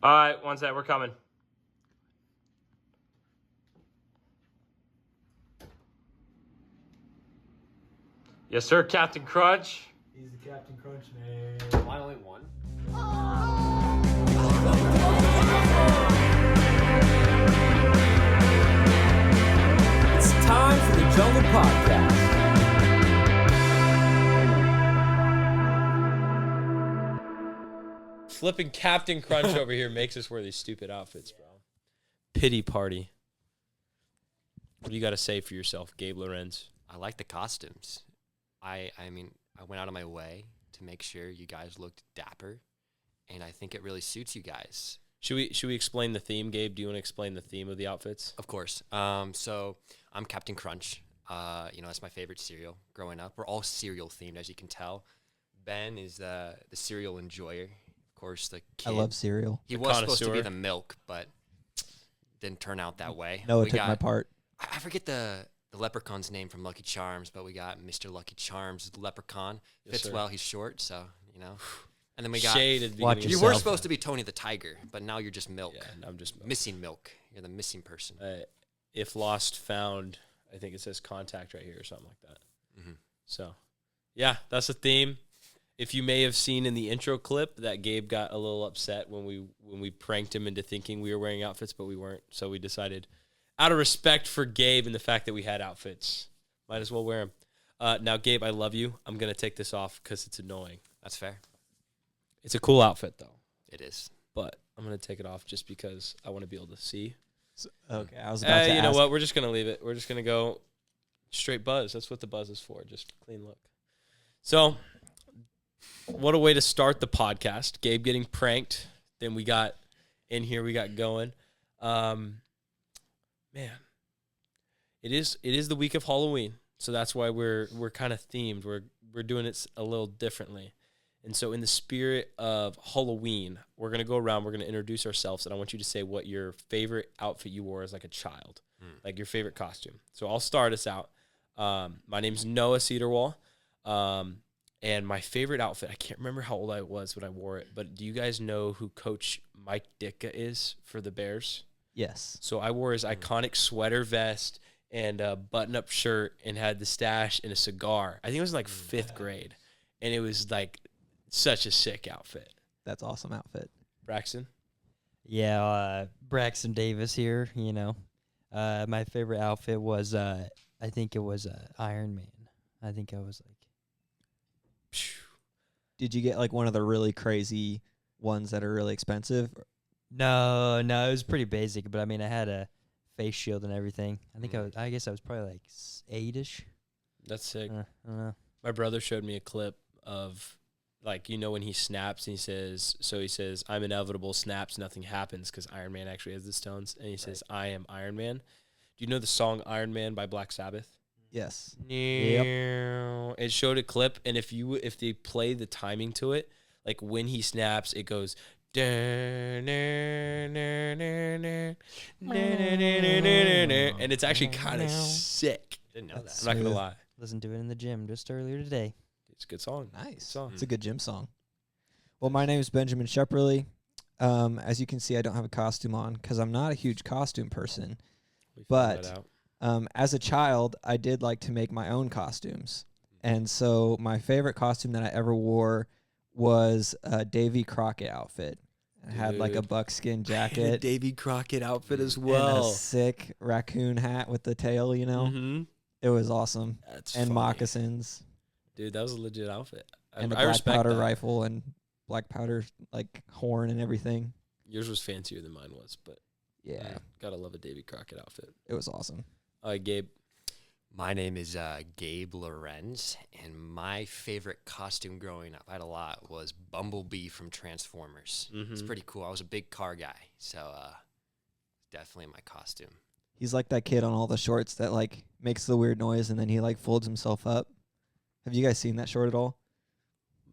All right, one sec, we're coming. Yes, sir, Captain Crunch. He's the Captain Crunch, man. Am I only one? It's time for the Jungle Podcast. Flipping Captain Crunch over here makes us wear these stupid outfits, bro. Pity party. What do you got to say for yourself, Gabe Lorenz? I like the costumes. I mean, I went out of my way to make sure you guys looked dapper, and I think it really suits you guys. Should we explain the theme, Gabe? Do you want to explain the theme of the outfits? Of course. So I'm Captain Crunch. That's my favorite cereal growing up. We're all cereal themed, as you can tell. Ben is the cereal enjoyer. Of course, the kid. I love cereal. He The was supposed to be connoisseur. the milk, but didn't turn out that way. Noah We took got- my part. I forget the leprechaun's name from Lucky Charms, but we got Mr. Lucky Charms, the leprechaun. Yes, Fits sir. well, he's short, so, And then we got... Shade at the Watch beginning. You yourself. were supposed to be Tony the Tiger, but now you're just milk. Yeah, I'm just Missing milk. You're the missing person. if lost, found. I think it says contact right here or something like that. Mm-hmm. So, yeah, that's the theme. If you may have seen in the intro clip that Gabe got a little upset when we pranked him into thinking we were wearing outfits, but we weren't. So we decided, out of respect for Gabe and the fact that we had outfits, might as well wear them. Now, Gabe, I love you. I'm going to take this off because it's annoying. That's fair. It's a cool outfit, though, It is. but I'm going to take it off just because I want to be able to see. Okay, I was about to You know ask. what? We're just going to leave it. We're just going to go straight buzz. That's what the buzz is for, just clean look. So, what a way to start the podcast. Gabe getting pranked. Then we got going. Man, it is the week of Halloween. So that's why we're kind of themed. We're doing it a little differently. And so in the spirit of Halloween, we're going to go around, we're going to introduce ourselves, and I want you to say what your favorite outfit you wore as like a child, like your favorite costume. So I'll start us out. My name's Noah Cedarwall, and my favorite outfit, I can't remember how old I was when I wore it, but do you guys know who Coach Mike Ditka is for the Bears? Yes. So I wore his iconic sweater vest and a button-up shirt and had the stash and a cigar. I think it was like fifth grade, and it was like such a sick outfit. That's awesome outfit. Braxton? Yeah, Braxton Davis here, my favorite outfit was, I think it was Iron Man. I think I was like... Did you get like one of the really crazy ones that are really expensive? No, it was pretty basic, but I mean, I had a face shield and everything. I guess I was probably like 8-ish. That's sick. I don't know. My brother showed me a clip of, like, when he snaps and he says, I'm inevitable, snaps, nothing happens, because Iron Man actually has the stones. And he says, I am Iron Man. Do you know the song Iron Man by Black Sabbath? Yes. It showed a clip, and if they play the timing to it, like when he snaps, it goes, and it's actually kind of sick. Didn't know That's that. I'm not gonna smooth. lie. Listened to it in the gym just earlier today. It's a good song. Nice. song. It's a good gym song. Well, my name is Benjamin Shepperly. As you can see, I don't have a costume on because I'm not a huge costume person. We figured But that out. As a child, I did like to make my own costumes. And so my favorite costume that I ever wore was a Davy Crockett outfit. I had like a Dude. buckskin I had a jacket Davy Crockett outfit as and well. a sick raccoon hat with the tail, Mm-hmm. It was awesome. That's And funny. moccasins Dude, that was a legit outfit. and a I black respect powder that. rifle and black powder like horn and everything. Yours was fancier than mine was, but Yeah, gotta love a Davy Crockett outfit. it was awesome. All right, Gabe. My name is Gabe Lorenz, and my favorite costume growing up, I had a lot, was Bumblebee from Transformers. It's Mhm. pretty cool. I was a big car guy, so definitely my costume. He's like that kid on all the shorts that like makes the weird noise and then he like folds himself up. Have you guys seen that short at all?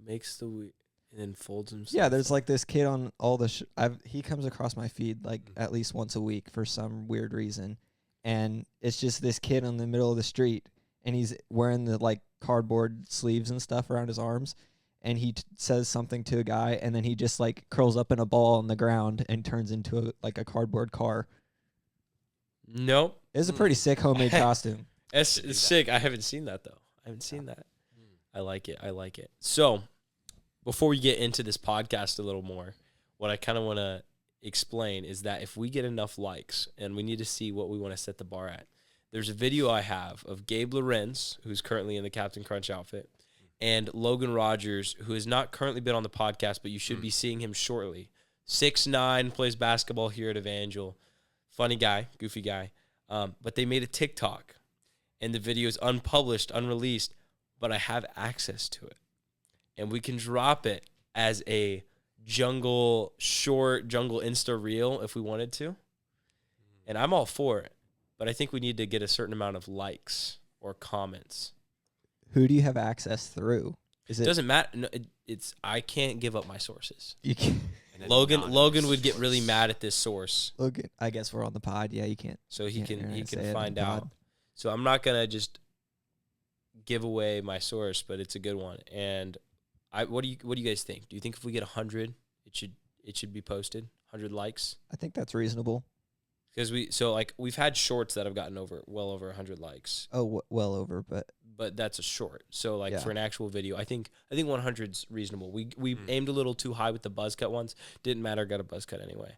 Makes the and then folds himself. Yeah, there's like this kid on all the he comes across my feed like at least once a week for some weird reason. And it's just this kid in the middle of the street and he's wearing the like cardboard sleeves and stuff around his arms and he says something to a guy, and then he just like curls up in a ball on the ground and turns into a cardboard car. Nope. It's a pretty sick homemade costume. It's do that. sick. I haven't seen that though. I haven't seen that. I like it. I like it. So, before we get into this podcast a little more, what I kind of want to explain is that if we get enough likes, and we need to see what we want to set the bar at, there's a video I have of Gabe Lorenz, who's currently in the Captain Crunch outfit, and Logan Rogers, who has not currently been on the podcast, but you should be seeing him shortly. 6'9", plays basketball here at Evangel. Funny guy, goofy guy. But they made a TikTok, and the video is unpublished, unreleased, but I have access to it. And we can drop it as a jungle Insta reel if we wanted to. And I'm all for it. But I think we need to get a certain amount of likes or comments. Who do you have access through? Is It it doesn't matter. No, it's I can't give up my sources. you can And an Logan anonymous would get really source. mad at this source, Logan? I guess we're on the pod. Yeah, you can't. so he Yeah, can internet say it on find the out. pod. So I'm not gonna just give away my source, but it's a good one. And what do you guys think? Do you think if we get 100, it should be posted? 100 likes? I think that's reasonable. Because we've had shorts that have gotten well over 100 likes, Oh, well over, but that's a short. So like Yeah. for an actual video, I think 100's reasonable. We aimed a little too high with the buzz cut ones. Didn't matter, got a buzz cut anyway.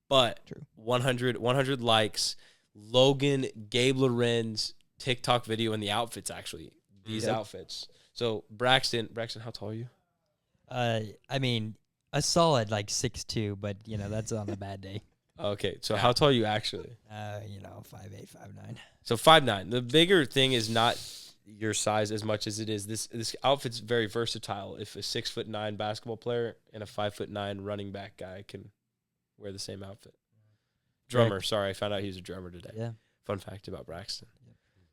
But True. 100 likes. Logan, Gabe Lorenz TikTok video and the outfits actually. These Yep. outfits. So Braxton, how tall are you? I mean, a solid like 6'2", but that's on a bad day. Okay, so how tall are you actually? 5'8", 5'9". So 5'9". The bigger thing is not your size as much as it is this outfit's very versatile. If a 6'9" basketball player and a 5'9" running back guy can wear the same outfit. Drummer, sorry, I found out he was a drummer today. Yeah. Fun fact about Braxton.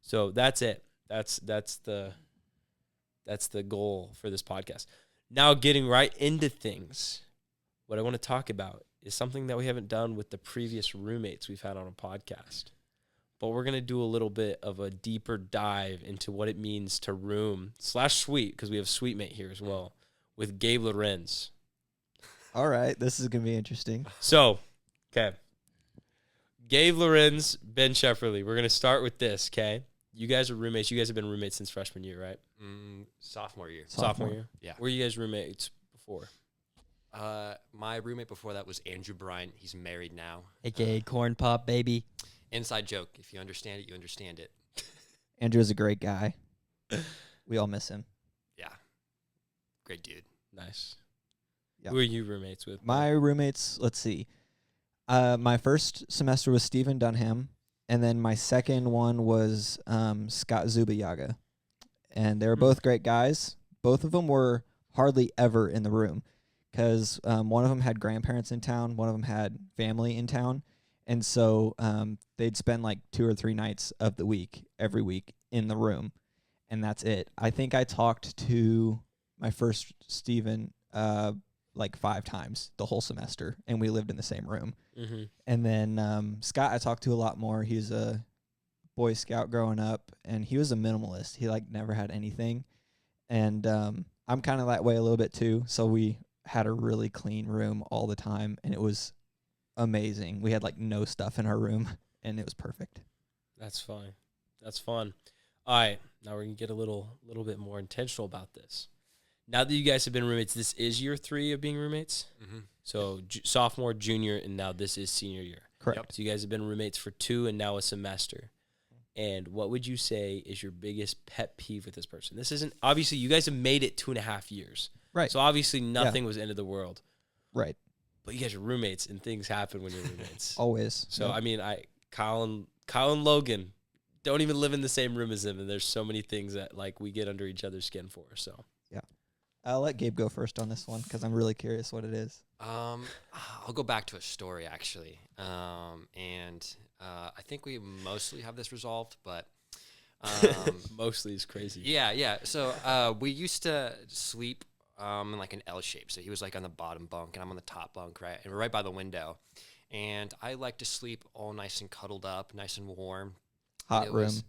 So that's it. That's the goal for this podcast. Now getting right into things, what I want to talk about is something that we haven't done with the previous roommates we've had on a podcast. But we're going to do a little bit of a deeper dive into what it means to room/suite, because we have suite mate here as well, with Gabe Lorenz. All right, this is gonna be interesting. So, okay. Gabe Lorenz, Ben Shefferly. We're going to start with this, okay? You guys are roommates. You guys have been roommates since freshman year, right? Sophomore year. Sophomore year? Yeah. Were you guys roommates before? My roommate before that was Andrew Bryant. He's married now. AKA Corn Pop Baby. Inside joke. If you understand it, you understand it. Andrew's a great guy. We all miss him. Yeah. Great dude. Nice. Yep. Who are you roommates with? My roommates, let's see. My first semester was Stephen Dunham, and then my second one was Scott Zubayaga. And they were both great guys. Both of them were hardly ever in the room because one of them had grandparents in town, one of them had family in town. And so they'd spend like 2 or 3 nights of the week, every week, in the room. And that's it. I think I talked to my first Stephen like 5 times the whole semester, and we lived in the same room. Mm-hmm. And then Scott I talked to a lot more. He was a Boy Scout growing up, and he was a minimalist. He like never had anything. And I'm kind of that way a little bit too. So we had a really clean room all the time, and it was amazing. We had like no stuff in our room, and it was perfect. That's fine. That's fun. All right. Now we're going to get a little bit more intentional about this. Now that you guys have been roommates, this is year 3 of being roommates. Mm-hmm. So sophomore, junior, and now this is senior year. Correct. So you guys have been roommates for 2 and now a semester. And what would you say is your biggest pet peeve with this person? This isn't, obviously, you guys have made it 2.5 years. Right. So obviously nothing was the end of the world. Right. But you guys are roommates, and things happen when you're roommates. Always. So, Yep. I mean, Kyle and Logan don't even live in the same room as him, and there's so many things that, like, we get under each other's skin for, so. I'll let Gabe go first on this one because I'm really curious what it is. I'll go back to a story actually, and I think we mostly have this resolved, but Mostly is crazy. yeah. So we used to sleep in like an L shape. So he was like on the bottom bunk, and I'm on the top bunk, right? And we're right by the window. And I like to sleep all nice and cuddled up, nice and warm. Hot it room. was-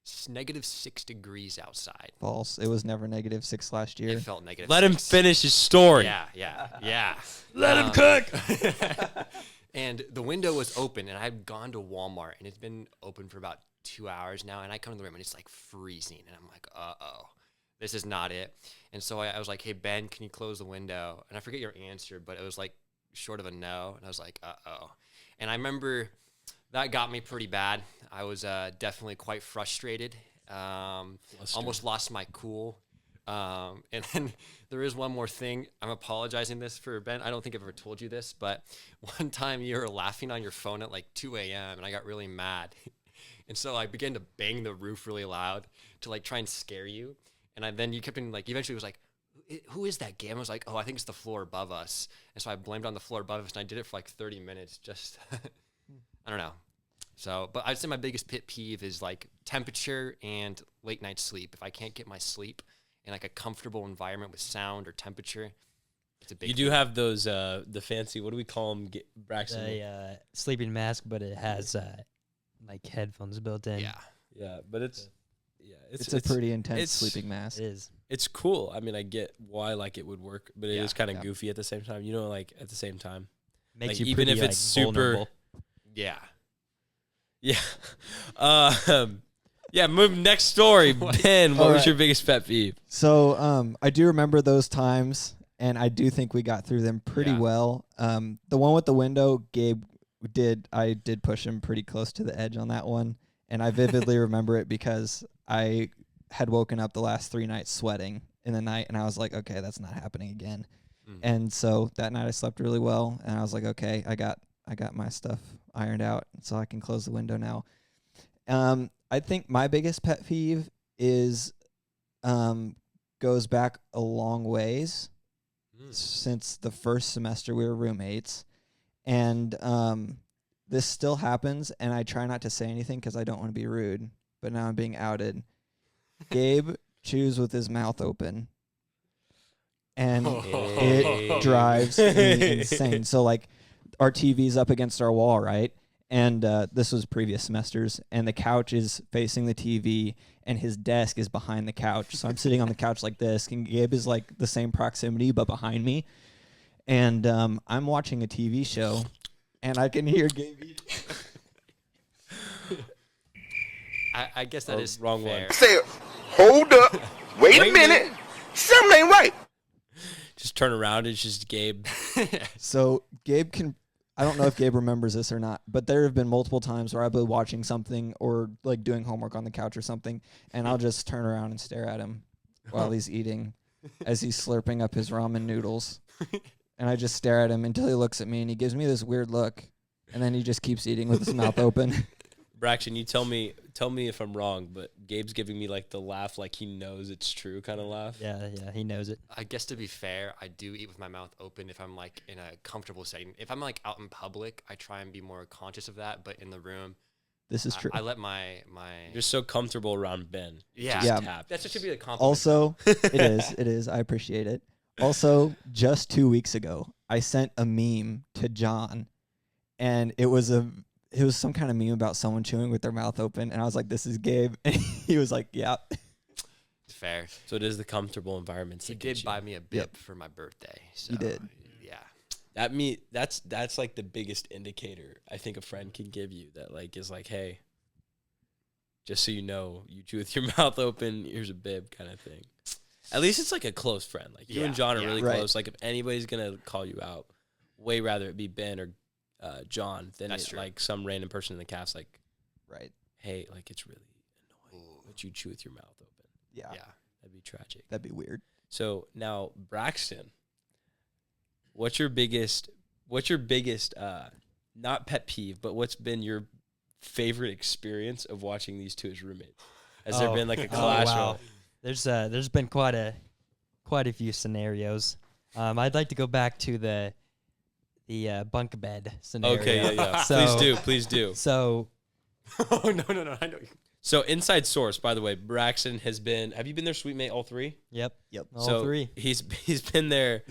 -6 degrees outside. False. It was never -6 last year. It felt negative. Let him 6. finish his story. Yeah. Let him cook. And the window was open, and I'd gone to Walmart, and it's been open for about 2 hours now. And I come to the room, and it's like freezing, and I'm like, this is not it. And so I was like, hey, Ben, can you close the window? And I forget your answer, but it was like short of a no. And I was like, And I remember that got me pretty bad. I was definitely quite frustrated. Almost lost my cool. And then there is one more thing. I'm apologizing this for Ben. I don't think I've ever told you this, but one time you were laughing on your phone at like 2 a.m. and I got really mad. And so I began to bang the roof really loud to like try and scare you. And then you kept in like, eventually it was like, who is that, Gabe? I was like, I think it's the floor above us. And so I blamed on the floor above us, and I did it for like 30 minutes. Just, I don't know. So, but I'd say my biggest pet peeve is like temperature and late night sleep. If I can't get my sleep in like a comfortable environment with sound or temperature, it's a big. You do have those the fancy, what do we call them, Braxton? The sleeping mask, but it has like headphones built in. Yeah, but it's a pretty intense it's- sleeping mask. It is. It's cool. I mean, I get why like it would work, but it is kind of Yeah. goofy at the same time. You know, like at the same time. Makes Like, you even pretty, if it's super- vulnerable. Yeah. Yeah. Yeah, move next story. Ben, what was your biggest pet peeve? So I do remember those times, and I do think we got through them pretty Yeah. well. The one with the window, Gabe I did push him pretty close to the edge on that one, and I vividly remember it because I had woken up the last 3 nights sweating in the night, and I was like, okay, that's not happening again. And so that night I slept really well, and I was like, okay, I got my stuff ironed out, so I can close the window now. I think my biggest pet peeve is goes back a long ways since the first semester we were roommates, and this still happens, and I try not to say anything because I don't want to be rude, but now I'm being outed. Gabe chews with his mouth open, and it drives me insane. So like our TV's up against our wall, right? And this was previous semesters, and the couch is facing the TV, and his desk is behind the couch. So I'm sitting on the couch like this, and Gabe is like the same proximity, but behind me. And I'm watching a TV show, and I can hear Gabe eating. I guess that is wrong fair. one. Say, hold up, wait a minute, something ain't right. Just turn around, it's just Gabe. So Gabe can, I don't know if Gabe remembers this or not, but there have been multiple times where I've been watching something or like doing homework on the couch or something, and I'll just turn around and stare at him while he's eating as he's slurping up his ramen noodles. And I just stare at him until he looks at me, and he gives me this weird look, and then he just keeps eating with his mouth open. Braxton, you tell me if I'm wrong, but Gabe's giving me like the laugh like he knows it's true kind of laugh. Yeah, he knows it. I guess to be fair, I do eat with my mouth open if I'm like in a comfortable setting. If I'm like out in public, I try and be more conscious of that. But in the room, This is true. I let my You're so comfortable around Ben. yeah. Just Yeah. tap. That should be a compliment. Also, it is. I appreciate it. Also, just 2 weeks ago, I sent a meme to John, and it was some kind of meme about someone chewing with their mouth open, and I was like, "This is Gabe," and he was like, "Yeah." It's fair. So it is the comfortable environments. He that get did you. buy me a bib for my birthday. So, He did. Yeah. That's like the biggest indicator I think a friend can give you that like is like, hey, just so you know, you chew with your mouth open, here's a bib kind of thing. At least it's like a close friend. Like you and Yeah, John are yeah. really Right. close. Like if anybody's gonna call you out, way rather it be Ben or John than That's it, true. like some random person in the cast. Like, Right. hey, like it's really annoying Ooh. that you chew with your mouth open. Yeah. Yeah. That'd be tragic. That'd be weird. So now, Braxton, what's your biggest not pet peeve, but what's been your favorite experience of watching these two as roommates? Has there been like a clash? wow. There's been quite a few scenarios. I'd like to go back to the bunk bed scenario. Okay, yeah. So, Please do. So Oh no! I know. So inside source, by the way, Braxton has been. Have you been their suite mate all three? Yep. All so three. He's been there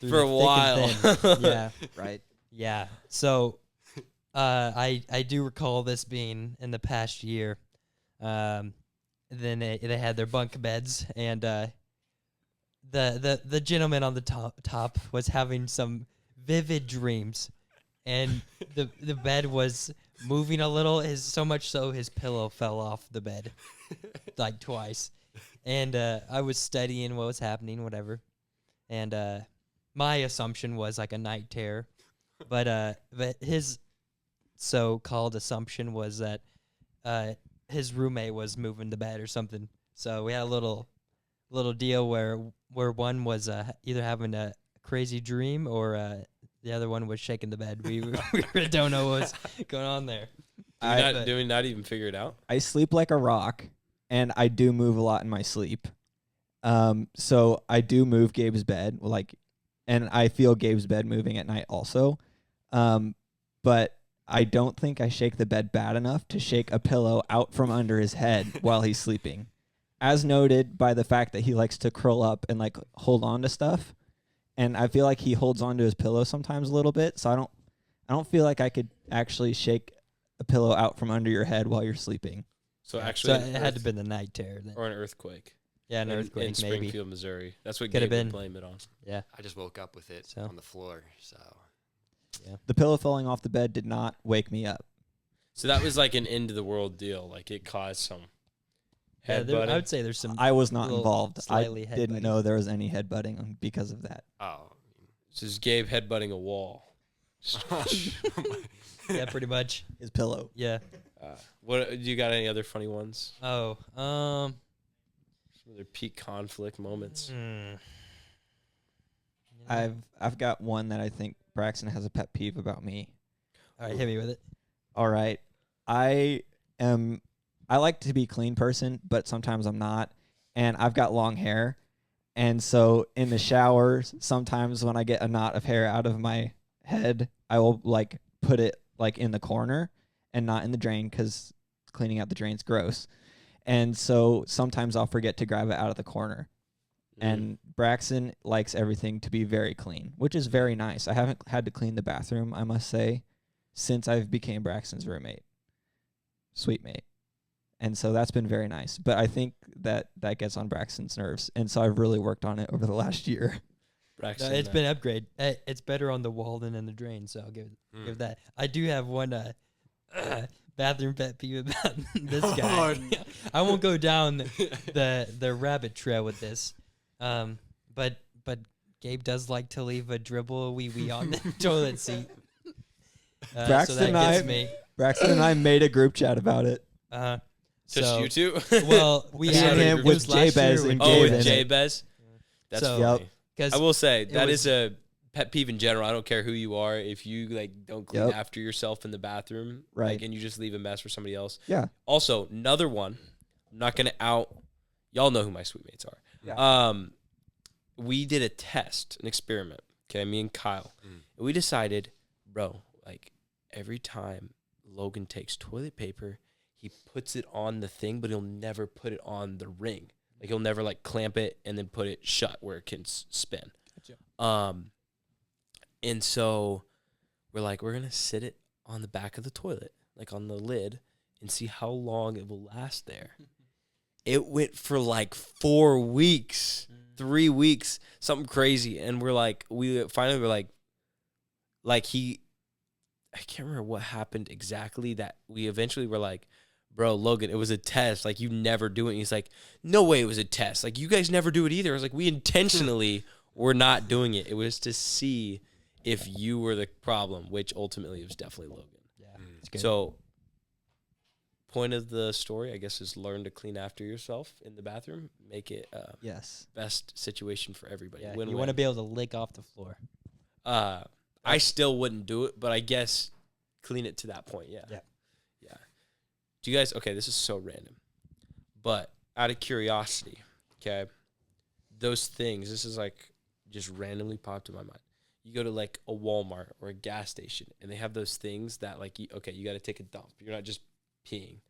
Through for the a thick while. and thin. Yeah. Right. Yeah. So I do recall this being in the past year. then they had their bunk beds, and the gentleman on the top was having some vivid dreams, and the bed was moving a little, so much so his pillow fell off the bed like twice. And I was studying what was happening, whatever. And my assumption was like a night terror, but his so-called assumption was that his roommate was moving the bed or something. So we had a little deal where one was either having a crazy dream or the other one was shaking the bed. We really don't know what's going on there. Do we not even figure it out? I sleep like a rock, and I do move a lot in my sleep. So I do move Gabe's bed, and I feel Gabe's bed moving at night also. But I don't think I shake the bed bad enough to shake a pillow out from under his head while he's sleeping, as noted by the fact that he likes to curl up and like hold on to stuff. And I feel like he holds on to his pillow sometimes a little bit. So I don't feel like I could actually shake a pillow out from under your head while you're sleeping. So Yeah, actually, it had to have been the night terror then. or an earthquake. Yeah, an earthquake in maybe. Springfield, Missouri. That's what Could have Gabe would been. blame it on. Yeah. I just woke up with it So? on the floor. So The pillow falling off the bed did not wake me up. So that was like an end of the world deal. Like it caused some Yeah, headbutting. I would say there's some. I was not little involved. I slightly didn't headbutting. know there was any headbutting because of that. This is Gabe headbutting a wall. Yeah, pretty much. His pillow. Yeah. What do you got? Any other funny ones? Oh, Some other peak conflict moments. I've got one that I think Braxton has a pet peeve about me. All right, hit me with it. All right. I like to be a clean person, but sometimes I'm not. And I've got long hair. And so in the shower, sometimes when I get a knot of hair out of my head, I will like put it like in the corner and not in the drain because cleaning out the drain's gross. And so sometimes I'll forget to grab it out of the corner. And Braxton likes everything to be very clean, which is very nice. I haven't had to clean the bathroom, I must say, since I've became Braxton's roommate, sweet mate. And so that's been very nice. But I think that gets on Braxton's nerves. And so I've really worked on it over the last year. Braxton, It's been upgrade. It's better on the wall than in the drain, so I'll give that. I do have one bathroom pet peeve about this guy. I won't go down the rabbit trail with this, but Gabe does like to leave a dribble a wee wee on the toilet seat. So Braxton that gets me. Braxton and I made a group chat about it. just So- you two. Well, we Me had and him it with was last Jabez year and when Oh, Gabe with in it. Jabez. That's So- funny. Because I will say it that was- is a pet peeve in general. I don't care who you are. If you like don't clean Yep. after yourself in the bathroom, Right. like, and you just leave a mess for somebody else. Yeah. Also, another one. I'm not gonna out. Y'all know who my sweet mates are. Yeah. We did a test, an experiment. Okay, me and Kyle, and we decided, bro, like every time Logan takes toilet paper, he puts it on the thing, but he'll never put it on the ring. Like he'll never like clamp it and then put it shut where it can spin. Gotcha. And so we're like, we're gonna sit it on the back of the toilet, like on the lid, and see how long it will last there. It went for like 4 weeks, 3 weeks, something crazy. And we're like, we finally were like I can't remember what happened exactly, that we eventually were like, bro, Logan, it was a test. Like, you never do it. And he's like, no way it was a test. Like, you guys never do it either. I was like, we intentionally were not doing it. It was to see if you were the problem, which ultimately was definitely Logan. Yeah, it's good. So, point of the story, I guess, is learn to clean after yourself in the bathroom. Make it Yes. best situation for everybody. yeah, Win-win. you want to be able to lick off the floor. I still wouldn't do it, but I guess clean it to that point. Yeah. Yeah. Yeah. Do you guys, okay, this is so random, but out of curiosity, okay, those things, this is like just randomly popped in my mind. You go to like a Walmart or a gas station and they have those things that like, you got to take a dump. You're not just peeing,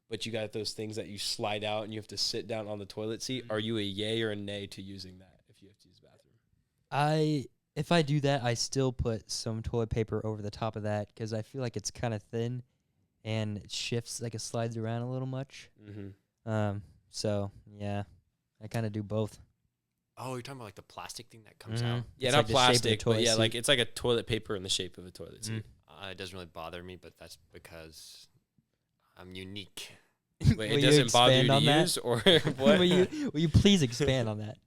but you got those things that you slide out and you have to sit down on the toilet seat. Are you a yay or a nay to using that if you have to use the bathroom? If I do that, I still put some toilet paper over the top of that because I feel like it's kind of thin and it shifts, like it slides around a little much. Mm-hmm. So yeah, I kind of do both. Oh, you're talking about like the plastic thing that comes Mhm. out? Yeah, It's not like the shape of the plastic, but toilet yeah, like seat. it's like a toilet paper in the shape of a toilet seat. It doesn't really bother me, but that's because I'm unique. Wait, Will it you doesn't bother you expand to on that? use, or what? will you please expand on that?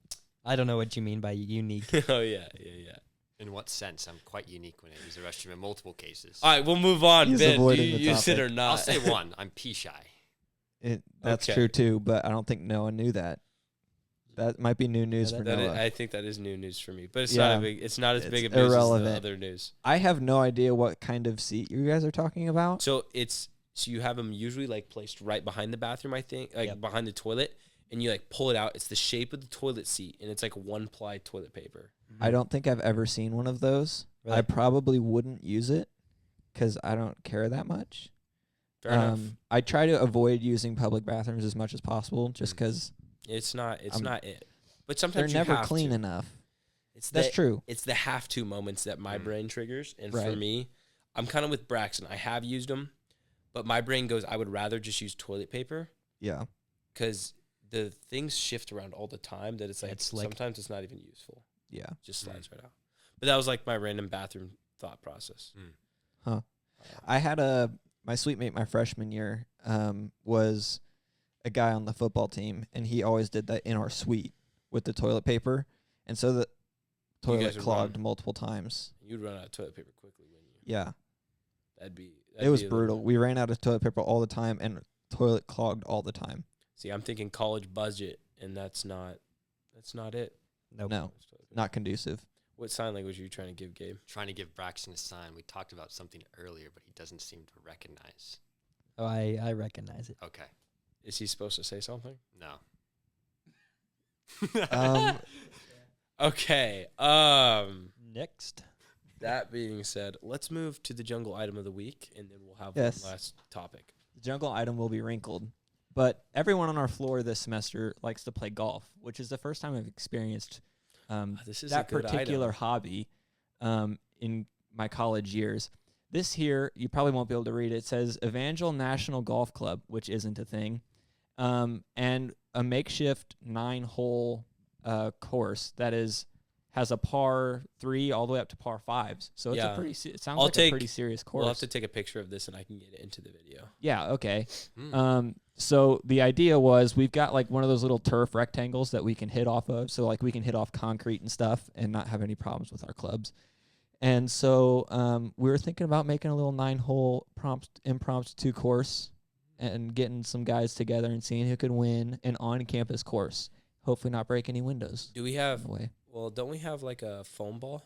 I don't know what you mean by unique. Oh yeah, yeah. In what sense? I'm quite unique when I use the restroom in multiple cases. All right, we'll move on. He's Ben, do avoiding you the use it topic. or not? I'll say one. I'm pee shy. That's Okay. true too, but I don't think Noah knew that. That might be new news for that- That is, Noah. I think that is new news for me, but it's Yeah. not a big. It's not as It's big of news as the irrelevant. other news. I have no idea what kind of seat you guys are talking about. So you have them usually like placed right behind the bathroom, I think, like Yep. behind the toilet, and you like pull it out. It's the shape of the toilet seat, and it's like 1-ply toilet paper. I don't think I've ever seen one of those. I Really? probably wouldn't use it because I don't care that much. Fair enough. I try to avoid using public bathrooms as much as possible, just because It's not. It's I'm- not it. But they're sometimes never you have clean to. enough. It's That's the, true. It's the have to moments that my brain triggers, and for Right. me, I'm kind of with Braxton. I have used them, but my brain goes, I would rather just use toilet paper Yeah. because the things shift around all the time that it's like It's like- sometimes it's not even useful. Yeah. It just slides right out. But that was like my random bathroom thought process. I had my suite mate my freshman year was a guy on the football team, and he always did that in our suite with the toilet paper, and so the guys toilet would clogged run. multiple times. You'd run out of toilet paper quickly, wouldn't you? Yeah, That'd it was be a little- brutal. We ran out of toilet paper all the time, and toilet clogged all the time. See, I'm thinking college budget, and that's not it. Nope. No, not conducive. What sign language are you trying to give, Gabe? Trying to give Braxton a sign. We talked about something earlier, but he doesn't seem to recognize. Oh, I recognize it. Okay. Is he supposed to say something? No. Okay. Next. That being said, let's move to the jungle item of the week, and then we'll have Yes. one last topic. The jungle item will be wrinkled, but everyone on our floor this semester likes to play golf, which is the first time I've experienced This is that a good particular item. hobby in my college years. This here, you probably won't be able to read it. It says Evangel National Golf Club, which isn't a thing, and a makeshift 9-hole course that has a par 3 all the way up to par 5s. So it's Yeah. a pretty. It sounds I'll like a take- pretty serious course. We'll have to take a picture of this, and I can get it into the video. Yeah. Okay. Mm. So the idea was we've got like one of those little turf rectangles that we can hit off of. So like we can hit off concrete and stuff and not have any problems with our clubs. And so we were thinking about making a little 9-hole impromptu course and getting some guys together and seeing who could win an on-campus course. Hopefully not break any windows. Do we on have? the way. Well, don't we have like a foam ball?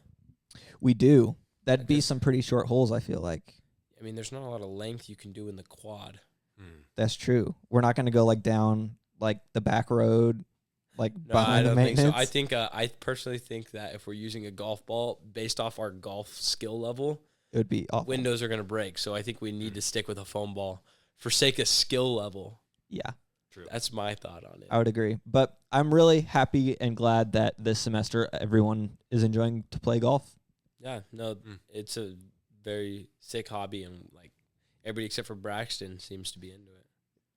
We do. That'd be Okay. some pretty short holes, I feel like. I mean, there's not a lot of length you can do in the quad. That's true. We're not going to go like down like the back road, like No, I behind the don't think maintenance. so. I think I personally think that if we're using a golf ball based off our golf skill level, It would be awful. windows are going to break. So I think we need to stick with a foam ball for sake of skill level. Yeah, True. That's my thought on it. I would agree. But I'm really happy and glad that this semester everyone is enjoying to play golf. Yeah, no, it's a very sick hobby, and like everybody except for Braxton seems to be into it.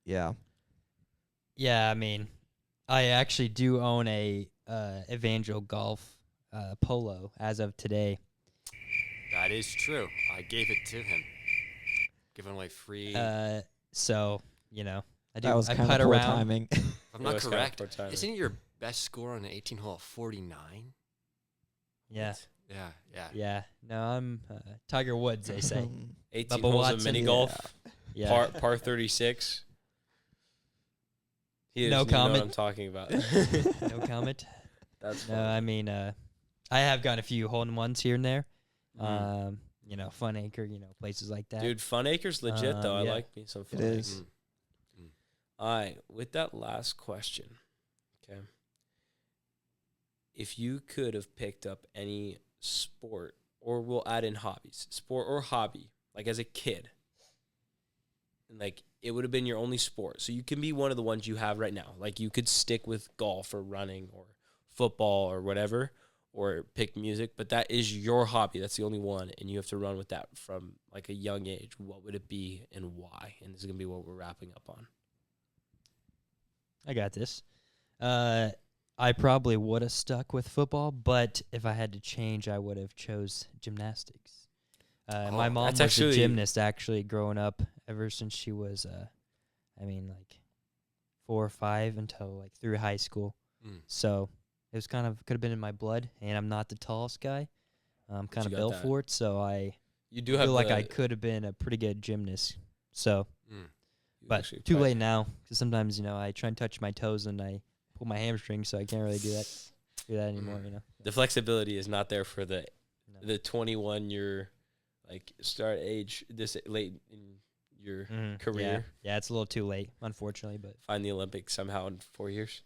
Yeah. Yeah, I mean, I actually do own a Evangel Golf polo as of today. That is true. I gave it to him. Giving away free. So you know, I do. That was I kind putt of poor around. timing. if I'm It not was kind of correct, poor timing. isn't your best score on an 18 hole 49? Yeah, Yeah, yeah. yeah. No, I'm Tiger Woods. They say. 18 Bubba holes Watson, of mini yeah. golf, Yeah. par 36. He No doesn't even know what comment. I'm talking about. No comment. That's No, funny. I mean, I have gotten a few hole-in-ones here and there. Mhm. You know, Fun Acre, you know, places like that. Dude, Fun Acre's legit though. I yeah. like me some Fun It Acre. is. All right, with that last question, okay. If you could have picked up any sport, or we'll add in hobbies, sport or hobby, like as a kid, and like it would have been your only sport. So you can be one of the ones you have right now. Like you could stick with golf or running or football or whatever, or pick music, but that is your hobby. That's the only one, and you have to run with that from like a young age. What would it be and why? And this is gonna be what we're wrapping up on. I got this. I probably would have stuck with football, but if I had to change, I would have chose gymnastics. My mom that's was actually- a gymnast actually growing up ever since she was, like 4 or 5 until like through high school. Mm. So it was could have been in my blood, and I'm not the tallest guy. I'm kind you of got built that. for it, so I You do have feel like the- I could have been a pretty good gymnast. So, Mm. you but actually too probably- late now because sometimes I try and touch my toes and I pull my hamstring, so I can't really do that anymore. The flexibility is not there for No. the 21 year like start age this late in your career. Yeah, it's a little too late, unfortunately, but Find the Olympics somehow in 4 years.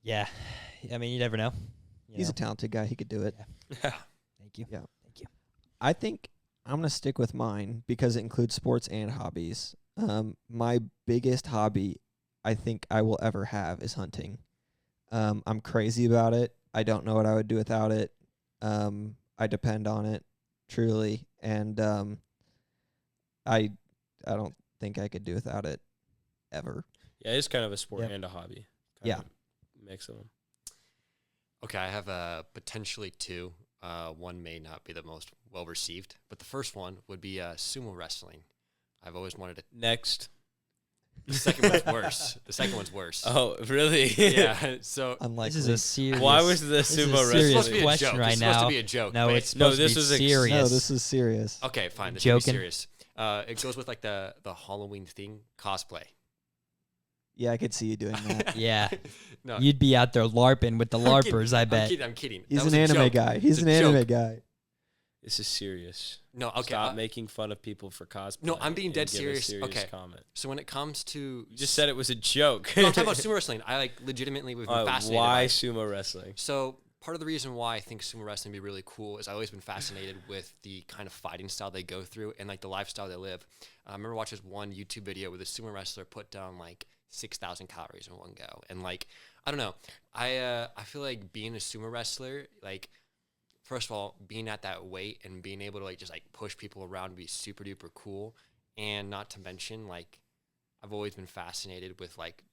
yeah, I mean you never know. He's a talented guy. He could do it. Thank you. Yeah. Thank you. I think I'm gonna stick with mine because it includes sports and hobbies. My biggest hobby I think I will ever have is hunting. I'm crazy about it. I don't know what I would do without it. I depend on it truly, and I don't think I could do without it ever. Yeah, it's kind of a sport Yep. and a hobby. Yeah. of mix of them. Okay, I have potentially 2. One may not be the most well received, but the first one would be sumo wrestling. I've always wanted to. Next. The second one's worse. The second one's worse. Oh, really? Yeah. So Unlikely. This is a serious. Why was the this is a sumo serious it's supposed to wrestling? be a question joke. right It's supposed now. to be a joke. No, but it's No, supposed this to be was ex- serious. No, this is serious. okay. Fine. This should be Joking? serious. It goes with like the Halloween thing cosplay. Yeah, I could see you doing that. Yeah, No, you'd be out there LARPing with the I'm kidding. LARPers. I bet. I'm kidding. He's That was an a anime joke. guy. He's It's an a anime joke. guy. This is serious. No, okay. Stop making fun of people for cosplay. No, I'm being and dead give a serious. Okay. Comment. So when it comes to You just said it was a joke. No, I'm talking about sumo wrestling. I like legitimately was fascinated. Why by it. sumo wrestling? So part of the reason why I think sumo wrestling would be really cool is I've always been fascinated with the kind of fighting style they go through and like the lifestyle they live. I remember watching this one YouTube video where the sumo wrestler put down like 6,000 calories in one go, and like I don't know, I feel like being a sumo wrestler, like first of all, being at that weight and being able to like just like push people around would be super duper cool, and not to mention like I've always been fascinated with like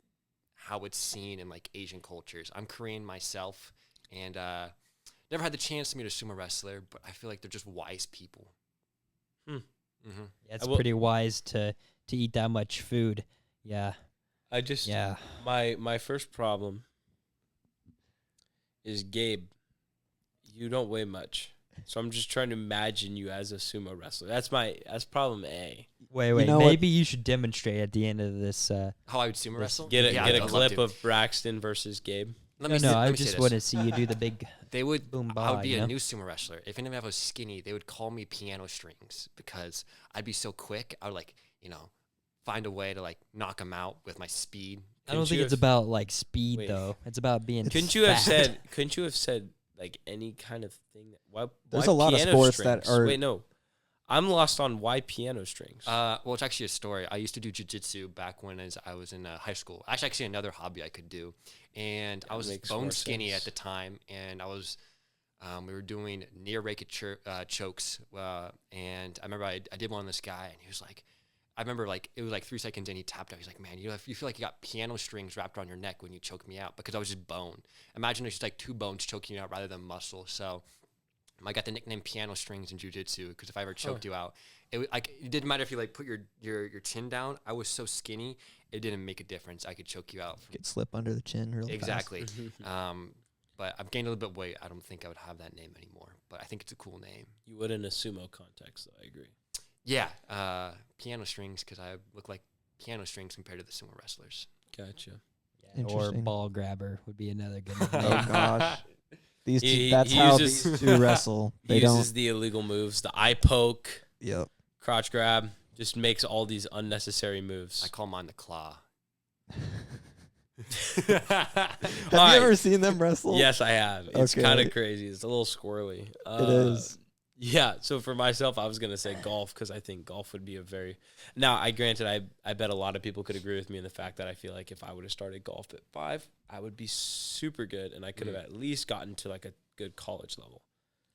how it's seen in like Asian cultures. I'm Korean myself, and never had the chance to meet a sumo wrestler, but I feel like they're just wise people. Hmm. Mm-hmm. Yeah, it's I will- pretty wise to eat that much food. Yeah, I just yeah. my first problem is Gabe. You don't weigh much, so I'm just trying to imagine you as a sumo wrestler. That's problem A. Wait. know what? Maybe you should demonstrate at the end of this. How I would sumo wrestle? Get Yeah, a I'd love clip to. of Braxton versus Gabe. Let No, me say- let I me say just this. want to see you do the big. They would. boom I would ba, be you a know? new sumo wrestler. If any of them was skinny, they would call me piano strings because I'd be so quick. I would like find a way to like knock them out with my speed. I don't Couldn't think you it's have- about like speed Wait. though. It's about being. Couldn't you have fat. said like any kind of thing? Why There's why a lot of piano sports that strings? are- Wait, no. I'm lost on why piano strings. Well, it's actually a story. I used to do jujitsu back when I was in high school. Actually, another hobby I could do, and I That was makes bone more skinny sense. at the time, and I was. We were doing near naked chokes, and I remember I did one on this guy, and he was like, I remember like it was like 3 seconds, and he tapped out. He's like, "Man, you feel like you got piano strings wrapped around your neck when you choke me out," because I was just bone. Imagine it's just like 2 bones choking you out rather than muscle. So I got the nickname piano strings in jiu-jitsu because if I ever choked you out, it didn't matter if you like put your chin down. I was so skinny, it didn't make a difference. I could choke you out. Could slip under the chin real fast. Exactly. But I've gained a little bit of weight. I don't think I would have that name anymore, but I think it's a cool name. You would in a sumo context, though. I agree. Yeah, piano strings because I look like piano strings compared to the sumo wrestlers. Gotcha. Yeah, or Interesting. ball grabber would be another good Oh name. gosh. These He- that's he how uses- these two wrestle. He They uses don't. the illegal moves, the eye poke, Yep. crotch grab, just makes all these unnecessary moves. I call mine the claw. Have Alright. you ever seen them wrestle? Yes, I have. It's kind Okay. of crazy. It's a little squirrely. It is. Yeah. So for myself, I was gonna say golf because I think golf would be a very. Now, I bet a lot of people could agree with me in the fact that I feel like if I would have started golf at 5, I would be super good, and I could have at least gotten to like a good college level.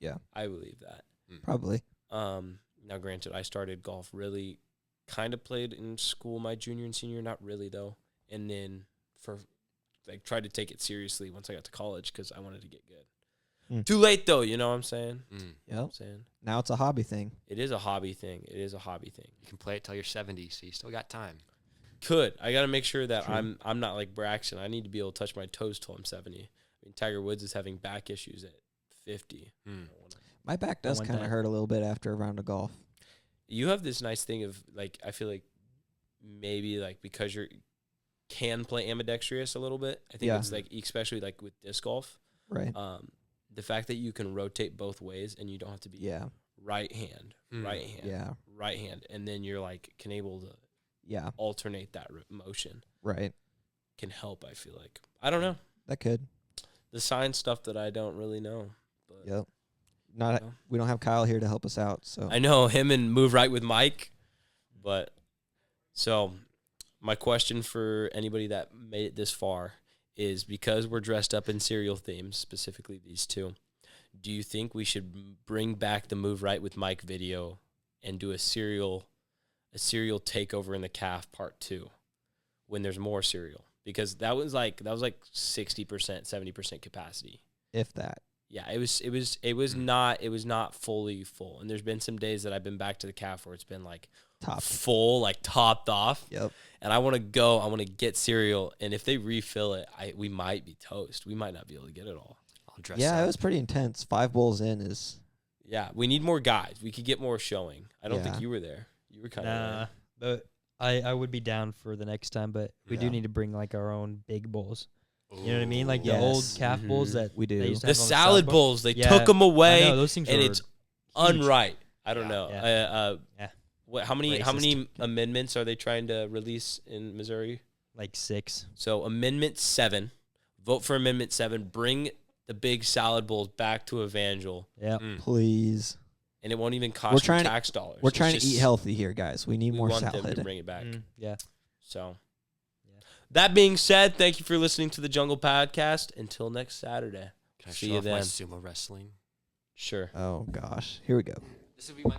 Yeah. I believe that. Probably. Now, granted, I started golf really, kind of played in school my junior and senior, not really though, and then for like tried to take it seriously once I got to college because I wanted to get good. Mm. Too late though, you know what I'm saying? Mm. You know what I'm Yep. saying? Now it's a hobby thing. It is a hobby thing. It is a hobby thing. You can play it till you're 70, so you still got time. I got to make sure that True. I'm not like Braxton. I need to be able to touch my toes till I'm 70. I mean, Tiger Woods is having back issues at 50. Mm. I don't wanna- My back does want kind of that. hurt a little bit after a round of golf. You have this nice thing of like I feel like maybe like because you can play ambidextrous a little bit. I think Yeah. it's like especially like with disc golf. Right. The fact that you can rotate both ways and you don't have to be Yeah. right hand, Mm. right hand, Yeah. right hand, and then you're like can able to Yeah. alternate that motion Right. can help. I feel like I don't know That could. the science stuff that I don't really know. But Yep. Not. know. We don't have Kyle here to help us out. So. I know him and Move Right with Mike, but so my question for anybody that made it this far is because we're dressed up in cereal themes, specifically these two, do you think we should bring back the Move Right with Mike video and do a cereal takeover in the calf part 2 when there's more cereal? Because that was like 60%, 70% capacity. If that. Yeah, it was not fully full. And there's been some days that I've been back to the calf where it's been like Top. full, like topped off. Yep. And I want to get cereal, and if they refill it, we might be toast. We might not be able to get it all. I'll dress Yeah, up. it was pretty intense. 5 bowls in is. Yeah, we need more guys. We could get more showing. I don't think Yeah. you were there. You were kind Nah, of but I would be down for the next time, but we do Yeah. need to bring like our own big bowls. You know what I mean? Like the old Yes. calf bowls Mhm. that We do. they used to the have on salad South Bar. bowls. They Yeah, took them away, I know, those things and were it's huge. unright. I don't Yeah. know. Yeah. What? How many Racist. amendments are they trying to release in Missouri? Like 6. So Amendment 7, vote for Amendment 7. Bring the big salad bowls back to Evangel, Yeah. Mm. Please. and it won't even We're cost you trying to- tax dollars. We're It's trying to just- eat healthy here, guys. We need We more want them salad. to bring it back. Yeah. So, Yeah. that being said, thank you for listening to the Jungle Podcast. Until next Saturday. Can I See show you off my then. sumo wrestling? Sure. Oh gosh. Here we go. This would be my